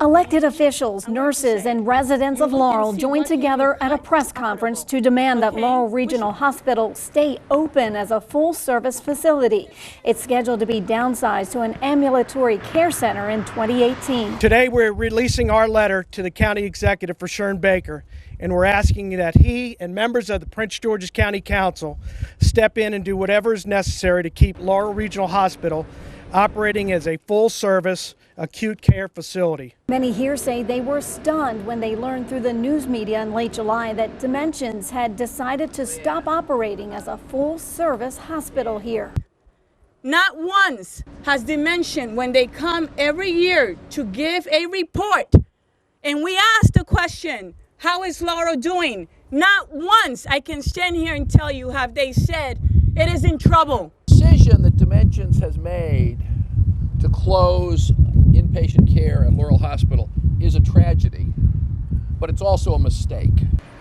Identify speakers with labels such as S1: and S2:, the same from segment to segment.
S1: Elected officials, nurses, and residents of Laurel joined together at a press conference to demand that Laurel Regional Hospital stay open as a full-service facility. It's scheduled to be downsized to an ambulatory care center in 2018.
S2: Today we're releasing our letter to the county executive for Sharon Baker, and we're asking that he and members of the Prince George's County Council step in and do whatever is necessary to keep Laurel Regional Hospital operating as a full-service acute care facility.
S1: Many here say they were stunned when they learned through the news media in late July that Dimensions had decided to stop operating as a full-service hospital here.
S3: Not once has Dimension, when they come every year to give a report, and we ask the question, how is Laurel doing? Not once I can stand here and tell you have they said it is in trouble.
S4: The decision that Dimensions has made to close inpatient care at Laurel Hospital is a tragedy, but it's also a mistake.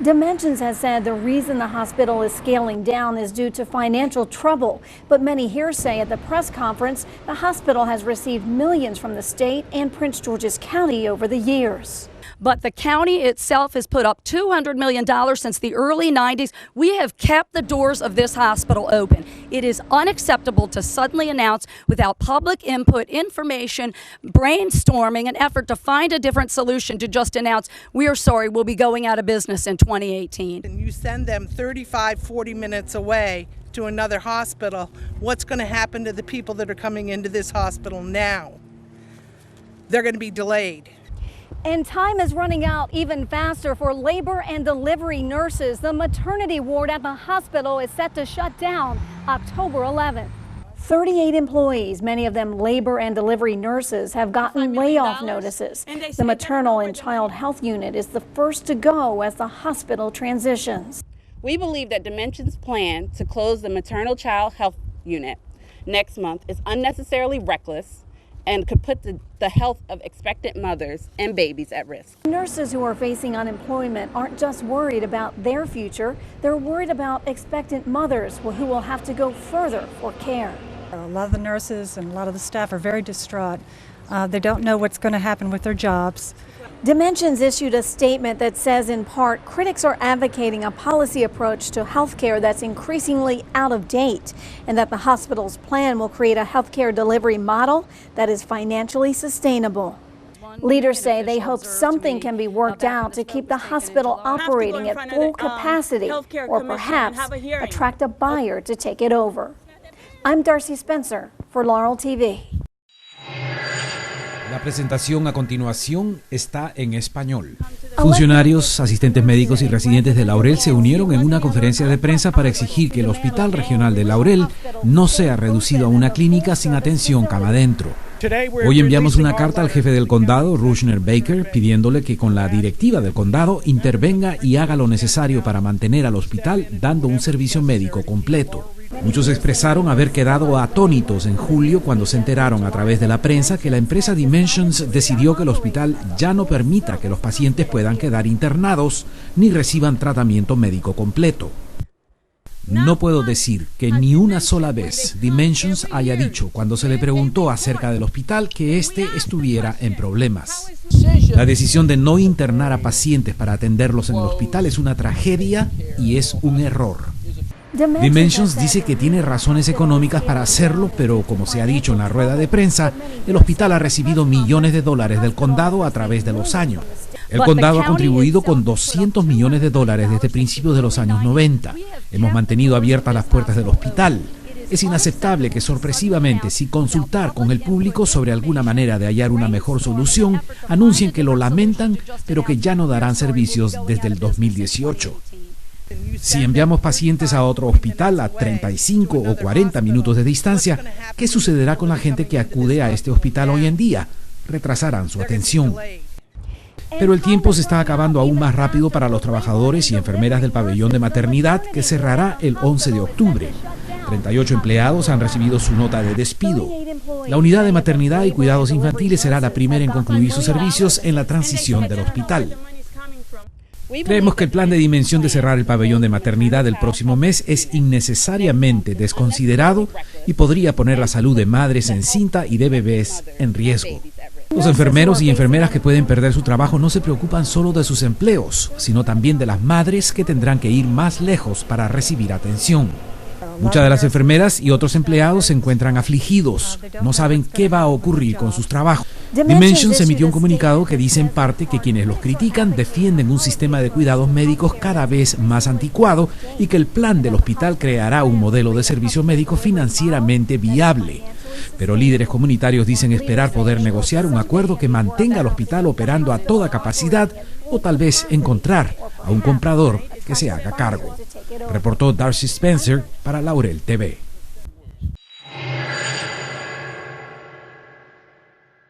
S1: Dimensions has said the reason the hospital is scaling down is due to financial trouble, but many here say at the press conference the hospital has received millions from the state and Prince George's County over the years.
S5: But the county itself has put up $200 million since the early 90s. We have kept the doors of this hospital open. It is unacceptable to suddenly announce without public input, information, brainstorming, an effort to find a different solution to just announce, we are sorry, we'll be going out of business in 2018.
S6: And you send them 35, 40 minutes away to another hospital. What's going to happen to the people that are coming into this hospital now? They're going to be delayed.
S1: And time is running out even faster for labor and delivery nurses. The maternity ward at the hospital is set to shut down October 11th. 38 employees, many of them labor and delivery nurses, have gotten layoff notices. The maternal and child health unit is the first to go as the hospital transitions.
S7: We believe that Dimensions' plan to close the maternal child health unit next month is unnecessarily reckless and could put the health of expectant mothers and babies at risk.
S1: Nurses who are facing unemployment aren't just worried about their future, they're worried about expectant mothers who will have to go further for care.
S8: A lot of the nurses and a lot of the staff are very distraught. They don't know what's going to happen with their jobs.
S1: Dimensions issued a statement that says, in part, critics are advocating a policy approach to healthcare that's increasingly out of date, and that the hospital's plan will create a healthcare delivery model that is financially sustainable. Leaders say they hope something can be worked out to keep the hospital operating at full capacity, or perhaps attract a buyer to take it over. I'm Darcy Spencer for Laurel TV.
S9: La presentación a continuación está en español. Funcionarios, asistentes médicos y residentes de Laurel se unieron en una conferencia de prensa para exigir que el Hospital Regional de Laurel no sea reducido a una clínica sin atención cama adentro. Hoy enviamos una carta al jefe del condado, Roger Baker, pidiéndole que con la directiva del condado intervenga y haga lo necesario para mantener al hospital dando un servicio médico completo. Muchos expresaron haber quedado atónitos en julio cuando se enteraron a través de la prensa que la empresa Dimensions decidió que el hospital ya no permita que los pacientes puedan quedar internados ni reciban tratamiento médico completo. No puedo decir que ni una sola vez Dimensions haya dicho cuando se le preguntó acerca del hospital que éste estuviera en problemas. La decisión de no internar a pacientes para atenderlos en el hospital es una tragedia y es un error. Dimensions dice que tiene razones económicas para hacerlo, pero como se ha dicho en la rueda de prensa, el hospital ha recibido millones de dólares del condado a través de los años. El condado ha contribuido con $200 millones desde principios de los años 90. Hemos mantenido abiertas las puertas del hospital. Es inaceptable que sorpresivamente, sin consultar con el público sobre alguna manera de hallar una mejor solución, anuncien que lo lamentan, pero que ya no darán servicios desde el 2018. Si enviamos pacientes a otro hospital a 35 o 40 minutos de distancia, ¿qué sucederá con la gente que acude a este hospital hoy en día? Retrasarán su atención. Pero el tiempo se está acabando aún más rápido para los trabajadores y enfermeras del pabellón de maternidad, que cerrará el 11 de octubre. 38 empleados han recibido su nota de despido. La unidad de maternidad y cuidados infantiles será la primera en concluir sus servicios en la transición del hospital. Creemos que el plan de Dimensión de cerrar el pabellón de maternidad el próximo mes es innecesariamente desconsiderado y podría poner la salud de madres encinta y de bebés en riesgo. Los enfermeros y enfermeras que pueden perder su trabajo no se preocupan solo de sus empleos, sino también de las madres que tendrán que ir más lejos para recibir atención. Muchas de las enfermeras y otros empleados se encuentran afligidos, no saben qué va a ocurrir con sus trabajos. Dimensions emitió un comunicado que dice en parte que quienes los critican defienden un sistema de cuidados médicos cada vez más anticuado y que el plan del hospital creará un modelo de servicio médico financieramente viable. Pero líderes comunitarios dicen esperar poder negociar un acuerdo que mantenga al hospital operando a toda capacidad o tal vez encontrar a un comprador que se haga cargo. Reportó Darcy Spencer para Laurel TV.